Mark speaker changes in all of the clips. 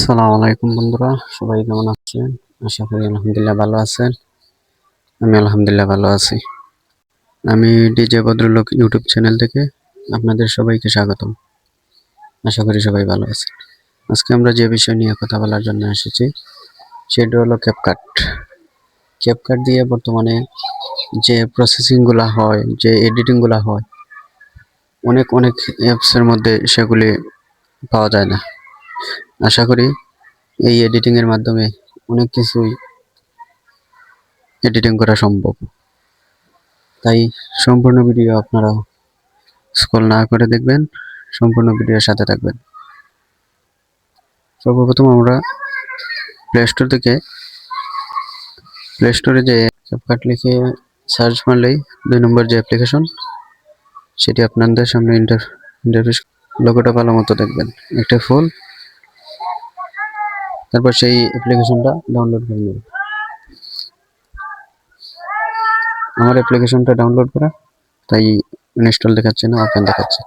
Speaker 1: আসসালামু আলাইকুম বন্ধুরা, সবাই কেমন আছেন? আশা করি আলহামদুলিল্লাহ ভালো আছেন। আমি আলহামদুলিল্লাহ ভালো আছি। আমি ডিজে ভদ্রলোক ইউটিউব চ্যানেল থেকে আপনাদের সবাইকে স্বাগতম। আশা করি সবাই ভালো আছেন। আজকে আমরা যে বিষয় নিয়ে কথা বলার জন্য এসেছি সেটা হলো ক্যাপকাট। ক্যাপকাট দিয়ে বর্তমানে যে প্রসেসিংগুলো হয়, যে এডিটিংগুলো হয়, অনেক অ্যাপসের মধ্যে সেগুলি পাওয়া যায় না। আশা করি এই এডিটিংয়ের মাধ্যমে অনেক কিছুই এডিটিং করা সম্ভব। তাই সম্পূর্ণ ভিডিও আপনারা স্ক্রল না করে দেখবেন, সম্পূর্ণ ভিডিওর সাথে থাকবেন। সর্বপ্রথম আমরা প্লে স্টোরে যে ক্যাপকাট লিখে সার্চ মারলেই 2 নম্বর যে অ্যাপ্লিকেশন, সেটি আপনাদের সামনে ইন্টারফেস লোগোটা ভালো মতো দেখবেন, একটা ফুল। তারপর সেই অ্যাপ্লিকেশনটা ডাউনলোড করে নেবেন। আমার অ্যাপ্লিকেশনটা ডাউনলোড করা, তাই ইনস্টল দেখাচ্ছে না, ওপেন দেখাচ্ছে।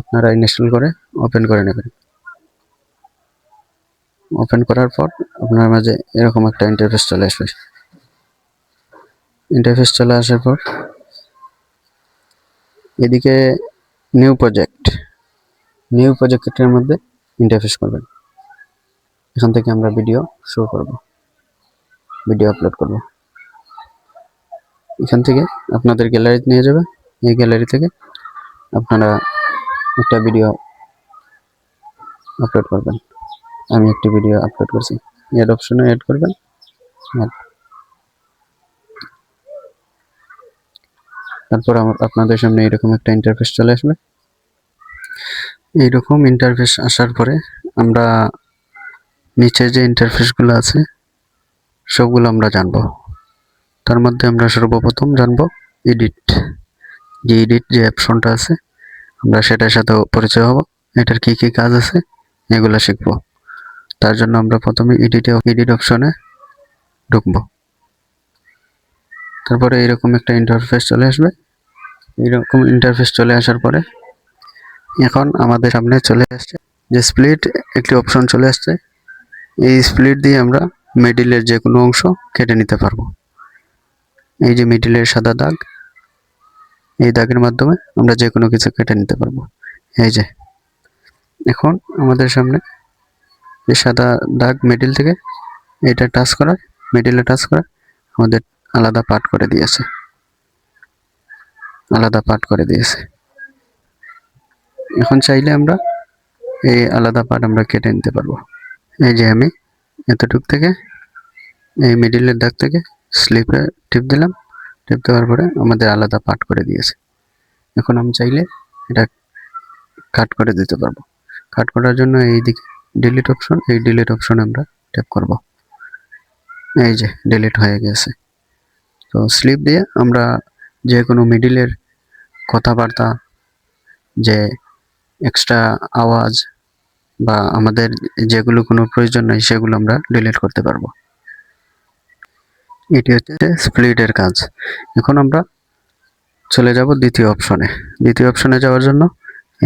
Speaker 1: আপনারা ইনস্টল করে ওপেন করে নেবেন। ওপেন করার পর আপনার মাঝে এরকম একটা ইন্টারফেস চলে আসবে। ইন্টারফেস চলে আসার পর এদিকে নিউ প্রজেক্টের মধ্যে ইন্টারফেস করবেন। এখান থেকে আমরা ভিডিও শো করব, ভিডিও আপলোড করব। এখান থেকে আপনাদের গ্যালারিতে নিয়ে যাবে। এই গ্যালারি থেকে আপনারা একটা ভিডিও আপলোড করবেন। আমি একটি ভিডিও আপলোড করছি, অ্যাড অপশনে অ্যাড করবেন। তারপর আপনাদের সামনে এরকম একটা ইন্টারফেস চলে আসবে। এইরকম ইন্টারফেস আসার পরে আমরা নিচে যে ইন্টারফেসগুলো আছে সবগুলো আমরা জানবো। তার মধ্যে আমরা সর্বপ্রথম জানবো এডিট। যে অপশনটা আছে আমরা সেটার সাথে পরিচয় হব, এটার কি কি কাজ আছে এগুলো শিখবো। তার জন্য আমরা প্রথমে এডিট অপশনে ঢুকবো। তারপরে এরকম একটা ইন্টারফেস চলে আসবে। এরকম ইন্টারফেস চলে আসার পরে এখন আমাদের সামনে চলে আসছে যে স্প্লিট একটি অপশন চলে আসছে। এই স্প্লিট দিয়ে আমরা মিডিলের যে কোনো অংশ কেটে নিতে পারবো। এই যে মিডিলের সাদা দাগ, এই দাগের মাধ্যমে আমরা যে কোনো কিছু কেটে নিতে পারবো। এই যে এখন আমাদের সামনে যে সাদা দাগ মিডিল থেকে এটা মিডিলে টাচ করা আমাদের আলাদা পার্ট করে দিয়েছে। এখন চাইলে আমরা এই আলাদা পার্ট আমরা কেটে নিতে পারবো। এই যে আমি এতটুক থেকে এই মিডিলের দাগ থেকে স্লিপে টিপ দিলাম। টিপ দেওয়ার পরে আমাদের আলাদা পার্ট করে দিয়েছে। এখন আমি চাইলে এটা কাট করে দিতে পারবো। কাট করার জন্য এই দিকে ডিলিট অপশন আমরা ট্যাপ করব। এই যে ডিলিট হয়ে গেছে। তো স্লিপ দিয়ে আমরা যে কোনো মিডিলের কথাবার্তা, যে এক্সট্রা আওয়াজ বা আমাদের যেগুলো কোনো প্রয়োজন নাই সেগুলো আমরা ডিলিট করতে পারবো। এটি হচ্ছে স্প্লিটের কাজ। এখন আমরা চলে যাব দ্বিতীয় অপশনে যাওয়ার জন্য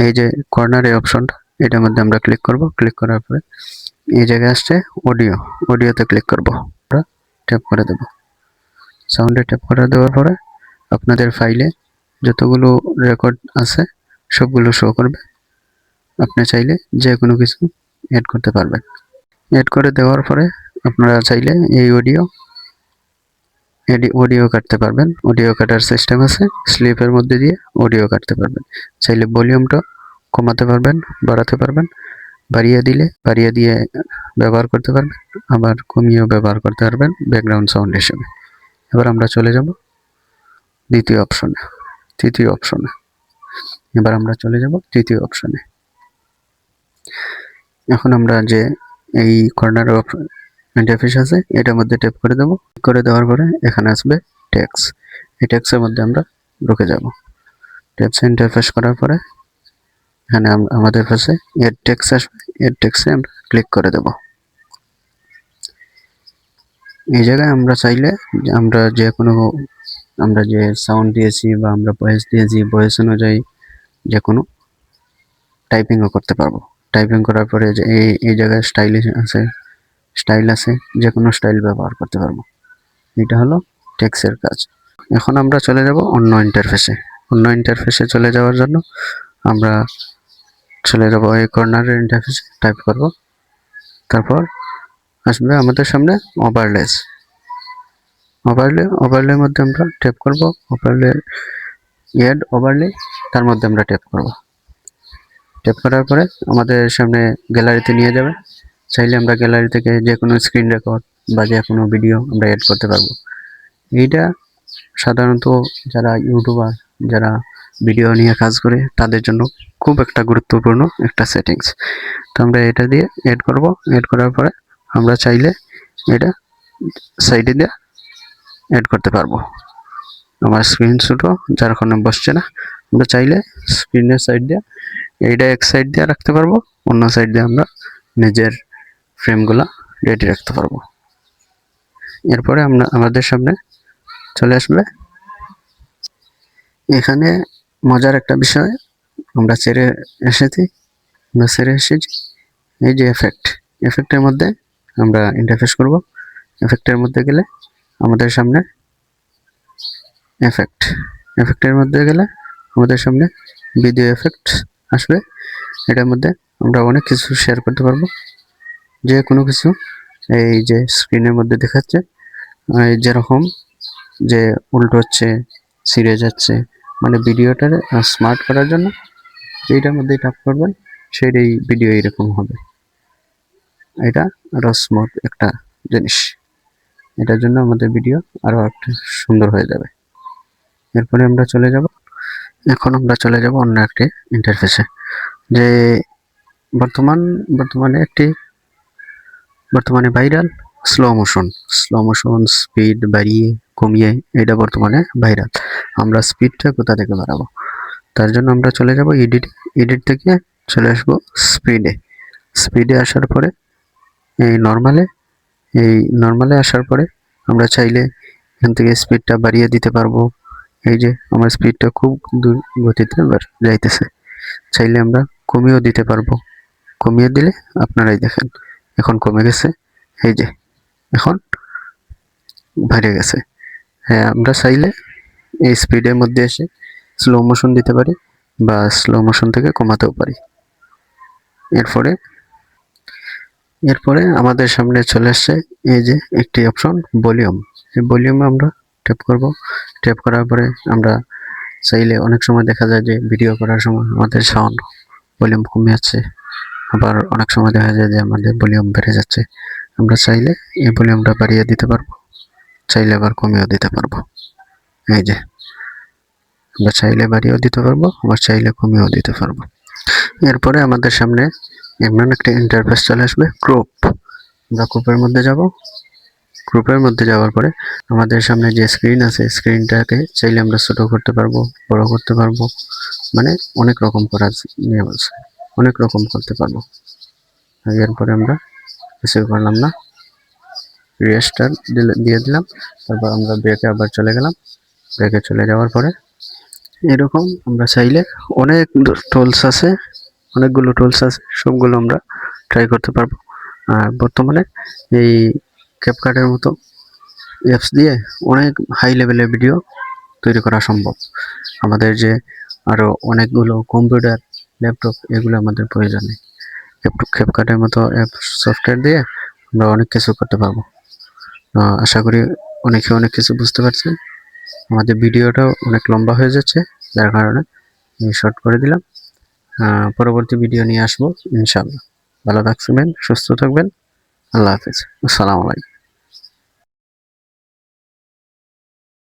Speaker 1: এই যে কর্নারে অপশনটা, এটার মধ্যে আমরা ক্লিক করব। ক্লিক করার পরে এই জায়গায় আসছে অডিওতে ক্লিক করব। আমরা ট্যাপ করে দেব। সাউন্ডে ট্যাপ করে দেওয়ার পরে আপনাদের ফাইলে যতগুলো রেকর্ড আছে সবগুলো শো করবে। আপনি চাইলে যে কোনো কিছু অ্যাড করতে পারবেন। অ্যাড করে দেওয়ার পরে আপনারা চাইলে এই অডিও কাটতে পারবেন। অডিও কাটার সিস্টেম আছে, স্লিপের মধ্যে দিয়ে অডিও কাটতে পারবেন। চাইলে ভলিউমটা কমাতে পারবেন, বাড়াতে পারবেন। বাড়িয়ে দিয়ে ব্যবহার করতে পারবেন, আবার কমিয়েও ব্যবহার করতে পারবেন ব্যাকগ্রাউন্ড সাউন্ড হিসেবে। এবার আমরা চলে যাব তৃতীয় অপশনে। এবার আমরা চলে যাব তৃতীয় অপশনে। এখন আমরা যে এই কর্নার ইন্টারফেস আছে এটার মধ্যে ট্যাপ করে দেব। করে দেওয়ার পরে এখানে আসবে টেক্সট। এই টেক্সটের মধ্যে আমরা ঢুকে যাব। টেক্সট ইন্টারফেস করার পরে এখানে আমাদের কাছে এড টেক্সট আসবে। এড টেক্সটে আমরা ক্লিক করে দেব। এই জায়গায় আমরা চাইলে আমরা যে সাউন্ড দিয়েছি বা আমরা ভয়েস দিয়েছি, ভয়েস অনুযায়ী যে কোনো টাইপিংও করতে পারবো। টাইপিং করার পরে যে এই জায়গায় স্টাইল আছে, যে কোনো স্টাইল ব্যবহার করতে পারবো। এটা হলো টেক্সটের কাজ। এখন আমরা চলে যাব অন্য ইন্টারফেসে। অন্য ইন্টারফেসে চলে যাওয়ার জন্য আমরা চলে যাব এই কর্নারের ইন্টারফেসে, টাইপ করব, তারপর আসবে আমাদের সামনে ওভারলের মধ্যে আমরা ট্যাপ করব, ওভারলে তার মধ্যে আমরা ট্যাপ করব। ট্যাপ করার পরে আমাদের সামনে গ্যালারিতে নিয়ে যাবে। চাইলে আমরা গ্যালারি থেকে যে কোনো স্ক্রিন রেকর্ড বা যে কোনো ভিডিও আমরা এড করতে পারবো। এইটা সাধারণত যারা ইউটিউবার, যারা ভিডিও নিয়ে কাজ করে, তাদের জন্য খুব একটা গুরুত্বপূর্ণ একটা সেটিংস। তো আমরা এটা দিয়ে এড করব। এড করার পরে আমরা চাইলে এটা সাইডে দিয়ে এড করতে পারবো। আমার স্ক্রিন ছোটো, যার কারণে বসছে না। আমরা চাইলে স্ক্রিনের সাইড দিয়ে এইটা এক সাইড দিয়ে রাখতে পারবো, অন্য সাইড দিয়ে আমরা নিজের ফ্রেমগুলো রেডি রাখতে পারবো। এরপরে আমরা আমাদের সামনে চলে আসবে এখানে মজার একটা বিষয়, আমরা ছেড়ে এসেছি এই যে এফেক্টের মধ্যে আমরা ইন্টারফেস করব। এফেক্টের মধ্যে গেলে আমাদের সামনে এফেক্টের মধ্যে গেলে আমাদের সামনে ভিডিও এফেক্ট আসবে। এটার মধ্যে আমরা অনেক কিছু শেয়ার করতে পারবো, যে কোনো কিছু। এই যে স্ক্রিনের মধ্যে দেখাচ্ছে যেরকম যে উল্টো হচ্ছে, ছিঁড়ে যাচ্ছে, মানে ভিডিওটার স্মার্ট করার জন্য এইটার মধ্যে টাপ করবেন, সেই ভিডিও এরকম হবে। এটা আরো স্মুথ একটা জিনিস, এটার জন্য আমাদের ভিডিও আরো একটু সুন্দর হয়ে যাবে। এরপরে আমরা চলে যাব অন্য একটি ইন্টারফেসে, যে বর্তমানে ভাইরাল স্লো মোশন স্পিড বাড়িয়ে কমিয়ে, এটা বর্তমানে ভাইরাল। আমরা স্পিডটা কোথা থেকে বাড়াবো? তার জন্য আমরা চলে যাব এডিট থেকে চলে আসবো স্পিডে আসার পরে নর্মালে আসার পরে আমরা চাইলে এখান থেকে স্পিডটা বাড়িয়ে দিতে পারবো। এই যে আমার স্পিডটা খুব গতিতে যাইতেছে, চাইলে আমরা কমিয়েও দিতে পারবো। কমিয়ে দিলে আপনারাই দেখেন এখন কমে গেছে, এই যে এখন বেড়ে গেছে। হ্যাঁ, আমরা চাইলে এই স্পিডের মধ্যে এসে স্লো মোশন দিতে পারি বা স্লো মোশন থেকে কমাতেও পারি। এরপরে আমাদের সামনে চলে আসছে এই যে একটি অপশন ভলিউম। এই ভলিউমে আমরা ট্যাপ করব। ট্যাপ করার পরে আমরা চাইলে অনেক সময় দেখা যায় যে ভিডিও করার সময় আমাদের সাউন্ড ভলিউম কমে যাচ্ছে, আবার অনেক সময় দেখা যায় যে আমাদের ভলিউম বেড়ে যাচ্ছে। আমরা চাইলে এই ভলিউমটা বাড়িয়ে দিতে পারবো, চাইলে আবার কমিয়েও দিতে পারবো। এই যে আমরা চাইলে বাড়িয়েও দিতে পারবো, আবার চাইলে কমিয়েও দিতে পারবো। এরপরে আমাদের সামনে এমন একটা ইন্টারফেস চলে আসবে, আমরা গ্রুপের মধ্যে যাওয়ার পরে আমাদের সামনে যে স্ক্রিন আছে, স্ক্রিনটাকে চাইলে আমরা ছোট করতে পারবো, বড় করতে পারবো, মানে অনেক রকম করার নিয়ম আছে, অনেক রকম করতে পারবো। এরপরে আমরা কিছু করলাম না, রিস্টার্ট দিয়ে দিলাম, তারপর আমরা ব্রেকে আবার চলে গেলাম। ব্রেকে চলে যাওয়ার পরে এরকম আমরা চাইলে অনেকগুলো টুলস আছে, সবগুলো আমরা ট্রাই করতে পারবো। আর বর্তমানে এই ক্যাপকাটের মতো অ্যাপস দিয়ে অনেক হাই লেভেলের ভিডিও তৈরি করা সম্ভব। আমাদের যে আরো অনেকগুলো কম্পিউটার, ল্যাপটপ, এগুলো আমাদের প্রয়োজন নেই। ক্যাপকাটের মতো অ্যাপ সফটওয়্যার দিয়ে আমরা অনেক কিছু করতে পারবো। আশা করি অনেক কিছু বুঝতে পারছেন। আমাদের ভিডিওটাও অনেক লম্বা হয়ে যাচ্ছে, যার কারণে আমি শর্ট করে দিলাম। পরবর্তী ভিডিও নিয়ে আসবো ইনশাআল্লাহ। ভালো থাকবেন, সুস্থ থাকবেন। আল্লাহ হাফেজ, আসসালামু আলাইকুম।